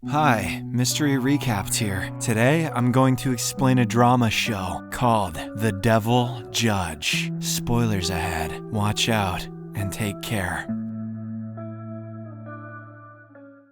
Hi, Mystery Recapped here. Today, I'm going to explain a drama show called The Devil Judge. Spoilers ahead. Watch out and take care.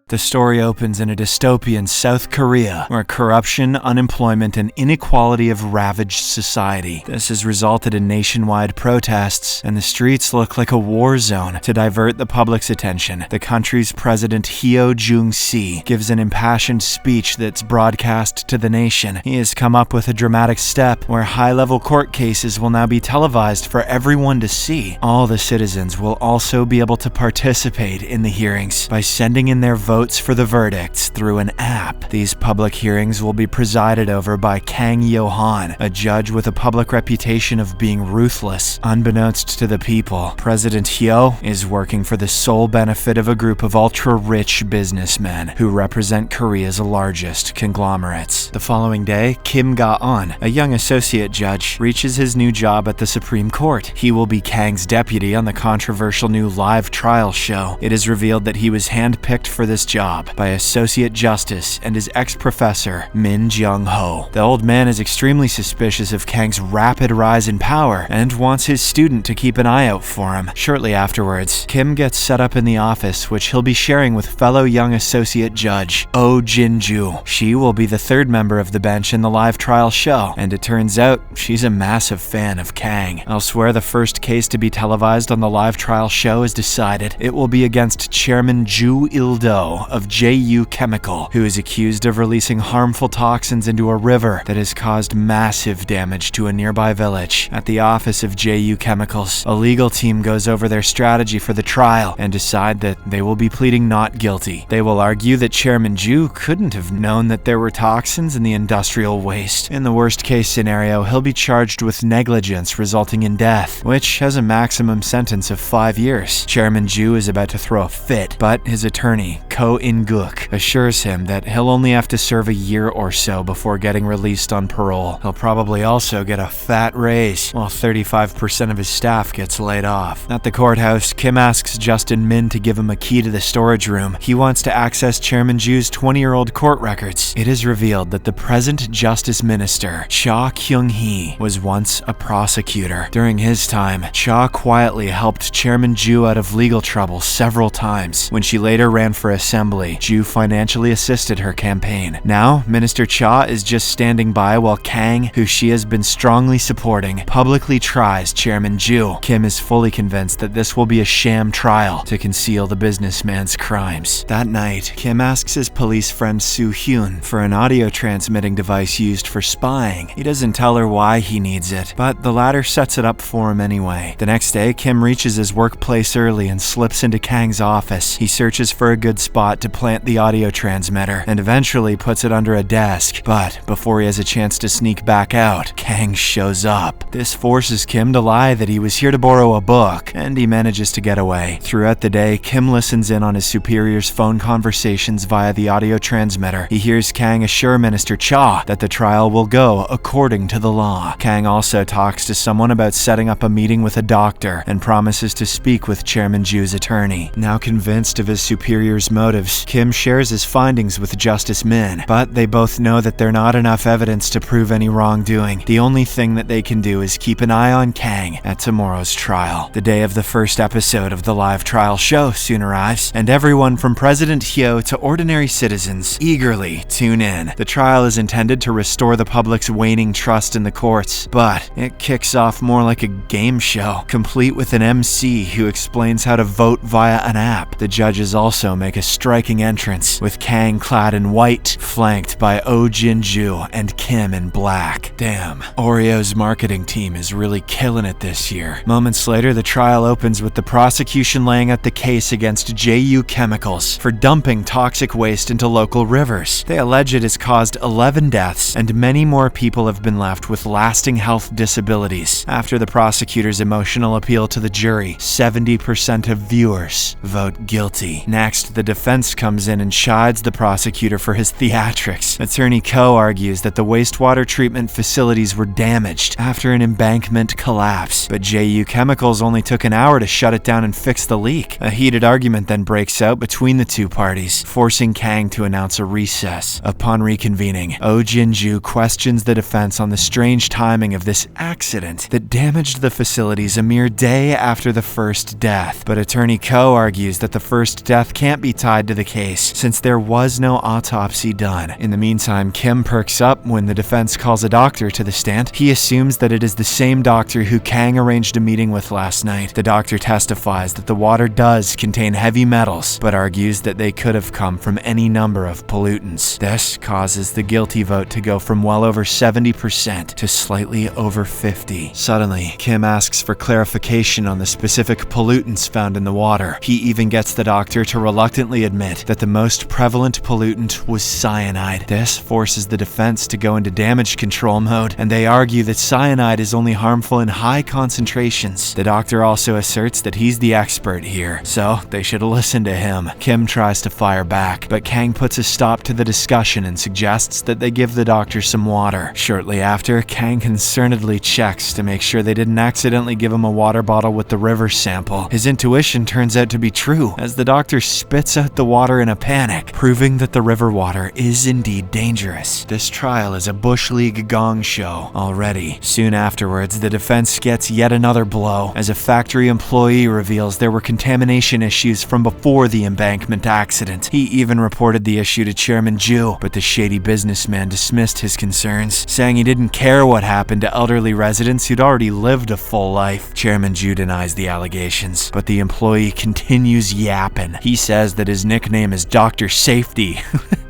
The story opens in a dystopian South Korea, where corruption, unemployment, and inequality have ravaged society. This has resulted in nationwide protests, and the streets look like a war zone. To divert the public's attention, the country's president Hyo Jung-si gives an impassioned speech that's broadcast to the nation. He has come up with a dramatic step where high-level court cases will now be televised for everyone to see. All the citizens will also be able to participate in the hearings by sending in their votes for the verdicts through an app. These public hearings will be presided over by Kang Yo-han, a judge with a public reputation of being ruthless. Unbeknownst to the people, President Hyo is working for the sole benefit of a group of ultra-rich businessmen who represent Korea's largest conglomerates. The following day, Kim Ga-eun, a young associate judge, reaches his new job at the Supreme Court. He will be Kang's deputy on the controversial new live trial show. It is revealed that he was handpicked for this job by Associate Justice and his ex-professor, Min Jung-ho. The old man is extremely suspicious of Kang's rapid rise in power and wants his student to keep an eye out for him. Shortly afterwards, Kim gets set up in the office, which he'll be sharing with fellow young associate judge, Oh Jin-ju. She will be the third member of the bench in the live trial show, and it turns out she's a massive fan of Kang. Elsewhere, the first case to be televised on the live trial show is decided. It will be against Chairman Ju Il-do of JU Chemical, who is accused of releasing harmful toxins into a river that has caused massive damage to a nearby village. At the office of JU Chemicals, a legal team goes over their strategy for the trial and decide that they will be pleading not guilty. They will argue that Chairman Ju couldn't have known that there were toxins in the industrial waste. In the worst case scenario, he'll be charged with negligence resulting in death, which has a maximum sentence of 5 years. Chairman Ju is about to throw a fit, but his attorney, Ko In-guk, assures him that he'll only have to serve a year or so before getting released on parole. He'll probably also get a fat raise, while 35% of his staff gets laid off. At the courthouse, Kim asks Justin Min to give him a key to the storage room. He wants to access Chairman Ju's 20-year-old court records. It is revealed that the present Justice Minister, Cha Kyung-hee, was once a prosecutor. During his time, Cha quietly helped Chairman Ju out of legal trouble several times. When she later ran for assembly, Ju financially assisted her campaign. Now, Minister Cha is just standing by while Kang, who she has been strongly supporting, publicly tries Chairman Ju. Kim is fully convinced that this will be a sham trial to conceal the businessman's crimes. That night, Kim asks his police friend Soo-hyun for an audio transmitting device used for spying. He doesn't tell her why he needs it, but the latter sets it up for him anyway. The next day, Kim reaches his workplace early and slips into Kang's office. He searches for a good spot to plant the audio transmitter and eventually puts it under a desk. But before he has a chance to sneak back out, Kang shows up. This forces Kim to lie that he was here to borrow a book, and he manages to get away. Throughout the day, Kim listens in on his superior's phone conversations via the audio transmitter. He hears Kang assure Minister Cha that the trial will go according to the law. Kang also talks to someone about setting up a meeting with a doctor and promises to speak with Chairman Ju's attorney. Now convinced of his superior's motives, Kim shares his findings with Justice Min, but they both know that they're not enough evidence to prove any wrongdoing. The only thing that they can do is keep an eye on Kang at tomorrow's trial. The day of the first episode of the live trial show soon arrives, and everyone from President Hyo to ordinary citizens eagerly tune in. The trial is intended to restore the public's waning trust in the courts, but it kicks off more like a game show, complete with an MC who explains how to vote via an app. The judges also make a striking entrance, with Kang clad in white, flanked by Oh Jin-ju and Kim in black. Damn, Oreo's marketing team is really killing it this year. Moments later, the trial opens with the prosecution laying out the case against JU Chemicals for dumping toxic waste into local rivers. They allege it has caused 11 deaths, and many more people have been left with lasting health disabilities. After the prosecutor's emotional appeal to the jury, 70% of viewers vote guilty. Next, the defendants defense comes in and chides the prosecutor for his theatrics. Attorney Ko argues that the wastewater treatment facilities were damaged after an embankment collapse, but JU Chemicals only took an hour to shut it down and fix the leak. A heated argument then breaks out between the two parties, forcing Kang to announce a recess. Upon reconvening, Oh Jin-ju questions the defense on the strange timing of this accident that damaged the facilities a mere day after the first death, but Attorney Ko argues that the first death can't be tied to the case since there was no autopsy done. In the meantime, Kim perks up when the defense calls a doctor to the stand. He assumes that it is the same doctor who Kang arranged a meeting with last night. The doctor testifies that the water does contain heavy metals, but argues that they could have come from any number of pollutants. This causes the guilty vote to go from well over 70% to slightly over 50%. Suddenly, Kim asks for clarification on the specific pollutants found in the water. He even gets the doctor to reluctantly admit that the most prevalent pollutant was cyanide. This forces the defense to go into damage control mode, and they argue that cyanide is only harmful in high concentrations. The doctor also asserts that he's the expert here, so they should listen to him. Kim tries to fire back, but Kang puts a stop to the discussion and suggests that they give the doctor some water. Shortly after, Kang concernedly checks to make sure they didn't accidentally give him a water bottle with the river sample. His intuition turns out to be true, as the doctor spits out the water in a panic, proving that the river water is indeed dangerous. This trial is a Bush League gong show already. Soon afterwards, the defense gets yet another blow, as a factory employee reveals there were contamination issues from before the embankment accident. He even reported the issue to Chairman Ju, but the shady businessman dismissed his concerns, saying he didn't care what happened to elderly residents who'd already lived a full life. Chairman Ju denies the allegations, but the employee continues yapping. He says that his nickname is Dr. Safety.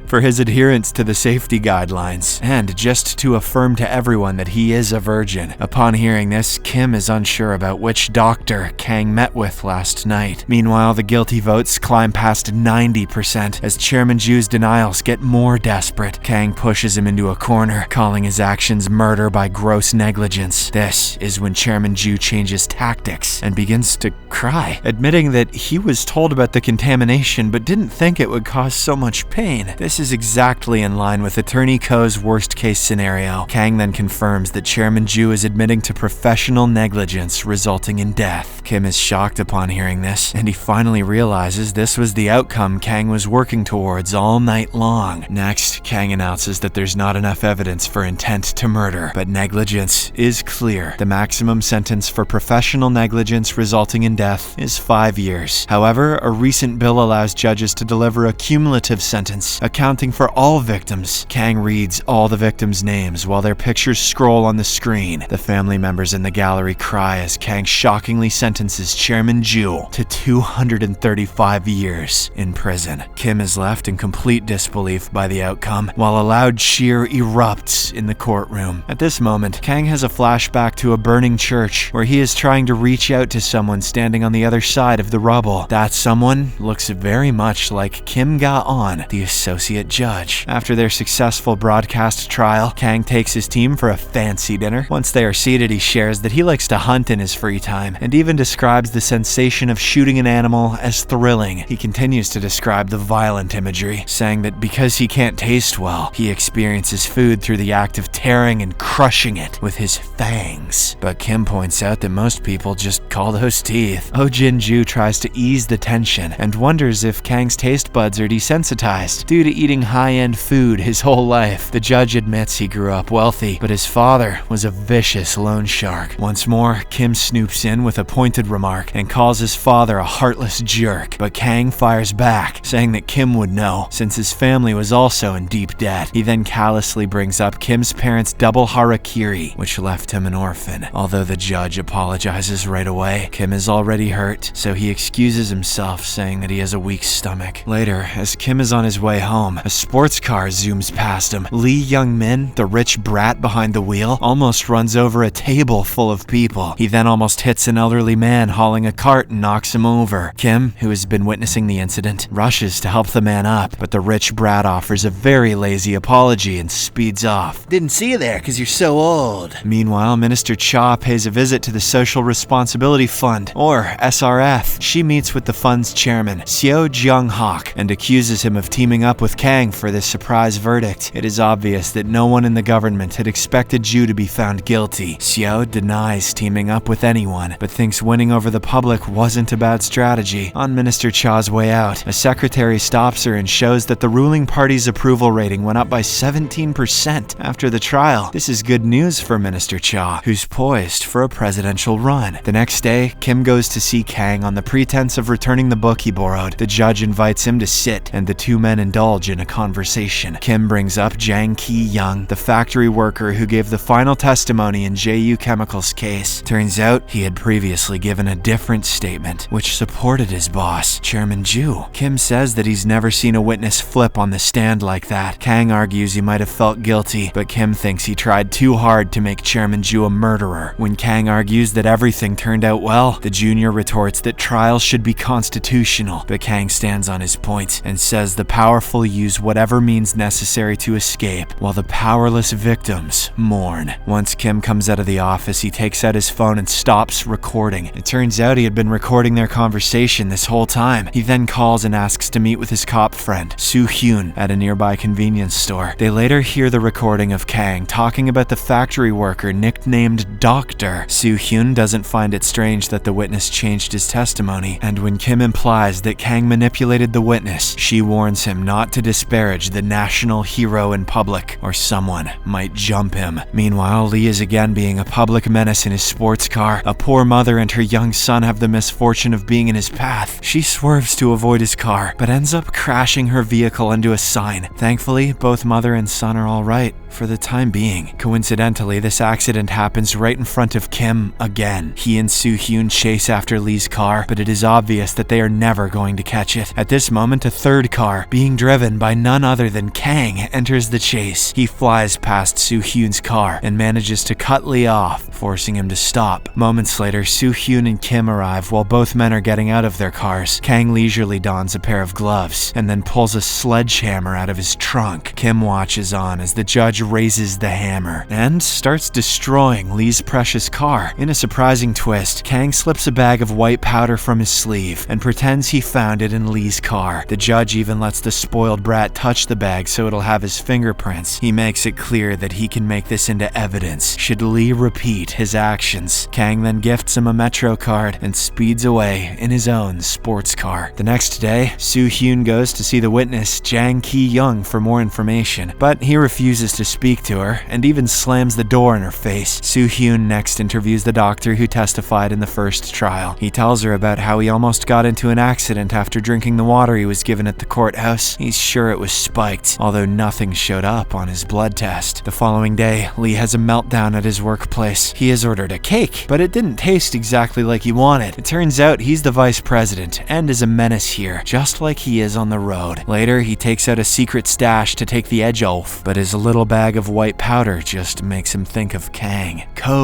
For his adherence to the safety guidelines, and just to affirm to everyone that he is a virgin. Upon hearing this, Kim is unsure about which doctor Kang met with last night. Meanwhile, the guilty votes climb past 90% as Chairman Ju's denials get more desperate. Kang pushes him into a corner, calling his actions murder by gross negligence. This is when Chairman Ju changes tactics and begins to cry, admitting that he was told about the contamination but didn't think it would cause so much pain. This is exactly in line with Attorney Ko's worst-case scenario. Kang then confirms that Chairman Ju is admitting to professional negligence resulting in death. Kim is shocked upon hearing this, and he finally realizes this was the outcome Kang was working towards all night long. Next, Kang announces that there's not enough evidence for intent to murder, but negligence is clear. The maximum sentence for professional negligence resulting in death is 5 years. However, a recent bill allows judges to deliver a cumulative sentence, accounting for all victims. Kang reads all the victims' names while their pictures scroll on the screen. The family members in the gallery cry as Kang shockingly sentences Chairman Ju to 235 years in prison. Kim is left in complete disbelief by the outcome, while a loud cheer erupts in the courtroom. At this moment, Kang has a flashback to a burning church where he is trying to reach out to someone standing on the other side of the rubble. That someone looks very much like Kim Ga-on, the associate judge. After their successful broadcast trial, Kang takes his team for a fancy dinner. Once they are seated, he shares that he likes to hunt in his free time, and even describes the sensation of shooting an animal as thrilling. He continues to describe the violent imagery, saying that because he can't taste well, he experiences food through the act of tearing and crushing it with his fangs. But Kim points out that most people just call those teeth. Oh Jin-ju tries to ease the tension and wonders if Kang's taste buds are desensitized due to eating high-end food his whole life. The judge admits he grew up wealthy, but his father was a vicious loan shark. Once more, Kim snoops in with a pointed remark and calls his father a heartless jerk, but Kang fires back, saying that Kim would know, since his family was also in deep debt. He then callously brings up Kim's parents' double harakiri, which left him an orphan. Although the judge apologizes right away, Kim is already hurt, so he excuses himself, saying that he has a weak stomach. Later, as Kim is on his way home, him. A sports car zooms past him. Lee Young-min, the rich brat behind the wheel, almost runs over a table full of people. He then almost hits an elderly man hauling a cart and knocks him over. Kim, who has been witnessing the incident, rushes to help the man up, but the rich brat offers a very lazy apology and speeds off. Didn't see you there because you're so old. Meanwhile, Minister Cha pays a visit to the Social Responsibility Fund, or SRF. She meets with the fund's chairman, Seo Jung-hak, and accuses him of teaming up with Kang for this surprise verdict. It is obvious that no one in the government had expected Ju to be found guilty. Seo denies teaming up with anyone, but thinks winning over the public wasn't a bad strategy. On Minister Cha's way out, a secretary stops her and shows that the ruling party's approval rating went up by 17% after the trial. This is good news for Minister Cha, who's poised for a presidential run. The next day, Kim goes to see Kang on the pretense of returning the book he borrowed. The judge invites him to sit, and the two men indulge in a conversation. Kim brings up Jang Ki-young, the factory worker who gave the final testimony in JU Chemicals' case. Turns out he had previously given a different statement, which supported his boss, Chairman Ju. Kim says that he's never seen a witness flip on the stand like that. Kang argues he might have felt guilty, but Kim thinks he tried too hard to make Chairman Ju a murderer. When Kang argues that everything turned out well, the junior retorts that trials should be constitutional, but Kang stands on his point and says the powerful use whatever means necessary to escape, while the powerless victims mourn. Once Kim comes out of the office, he takes out his phone and stops recording. It turns out he had been recording their conversation this whole time. He then calls and asks to meet with his cop friend, Soo-hyun, at a nearby convenience store. They later hear the recording of Kang talking about the factory worker nicknamed Doctor. Soo-hyun doesn't find it strange that the witness changed his testimony, and when Kim implies that Kang manipulated the witness, she warns him not to disparage the national hero in public, or someone might jump him. Meanwhile, Lee is again being a public menace in his sports car. A poor mother and her young son have the misfortune of being in his path. She swerves to avoid his car, but ends up crashing her vehicle into a sign. Thankfully, both mother and son are alright for the time being. Coincidentally, this accident happens right in front of Kim again. He and Soo-hyun chase after Lee's car, but it is obvious that they are never going to catch it. At this moment, a third car, being driven by none other than Kang, enters the chase. He flies past Soo-hyun's car and manages to cut Lee off, forcing him to stop. Moments later, Soo-hyun and Kim arrive while both men are getting out of their cars. Kang leisurely dons a pair of gloves and then pulls a sledgehammer out of his trunk. Kim watches on as the judge raises the hammer and starts destroying Lee's precious car. In a surprising twist, Kang slips a bag of white powder from his sleeve and pretends he found it in Lee's car. The judge even lets the spoiled brat touch the bag so it'll have his fingerprints. He makes it clear that he can make this into evidence should Lee repeat his actions. Kang then gifts him a Metro card and speeds away in his own sports car. The next day, Soo-hyun goes to see the witness Jang Ki-young for more information, but he refuses to speak to her and even slams the door in her face. Soo-hyun next interviews the doctor who testified in the first trial. He tells her about how he almost got into an accident after drinking the water he was given at the courthouse. He's sure it was spiked, although nothing showed up on his blood test. The following day, Lee has a meltdown at his workplace. He has ordered a cake, but it didn't taste exactly like he wanted. It turns out he's the vice president and is a menace here, just like he is on the road. Later, he takes out a secret stash to take the edge off, but his little bag of white powder just makes him think of Kang.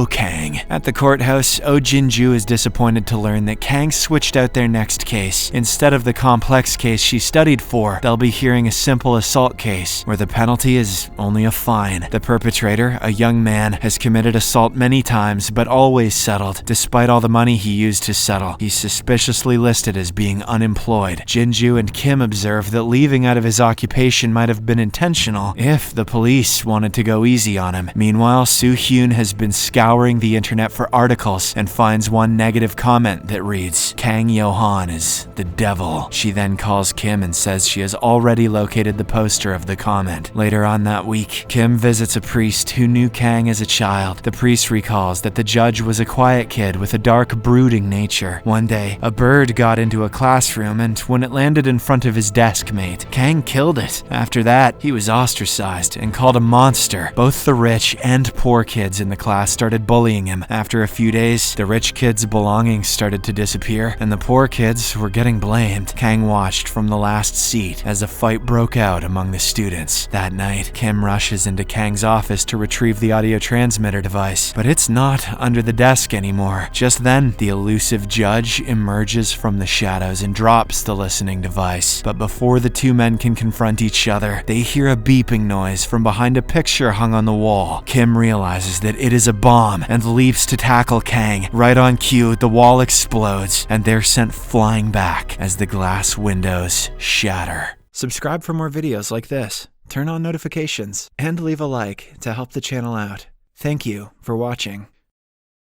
Kang. At the courthouse, Oh Jin-ju is disappointed to learn that Kang switched out their next case. Instead of the complex case she studied for, they'll be hearing a simple assault case, where the penalty is only a fine. The perpetrator, a young man, has committed assault many times, but always settled. Despite all the money he used to settle, he's suspiciously listed as being unemployed. Jin-ju and Kim observe that leaving out of his occupation might have been intentional if the police wanted to go easy on him. Meanwhile, Soo-hyun has been scouring the internet for articles and finds one negative comment that reads, "Kang Yo-han is the devil." She then calls Kim and says she has already located the poster of the comment. Later on that week, Kim visits a priest who knew Kang as a child. The priest recalls that the judge was a quiet kid with a dark, brooding nature. One day, a bird got into a classroom, and when it landed in front of his desk mate, Kang killed it. After that, he was ostracized and called a monster. Both the rich and poor kids in the class started bullying him. After a few days, the rich kids' belongings started to disappear, and the poor kids were getting blamed. Kang watched from the last seat as a fight fight broke out among the students. That night, Kim rushes into Kang's office to retrieve the audio transmitter device, but it's not under the desk anymore. Just then, the elusive judge emerges from the shadows and drops the listening device. But before the two men can confront each other, they hear a beeping noise from behind a picture hung on the wall. Kim realizes that it is a bomb and leaps to tackle Kang. Right on cue, the wall explodes, and they're sent flying back as the glass windows shatter. Subscribe for more videos like this, turn on notifications, and leave a like to help the channel out. Thank you for watching.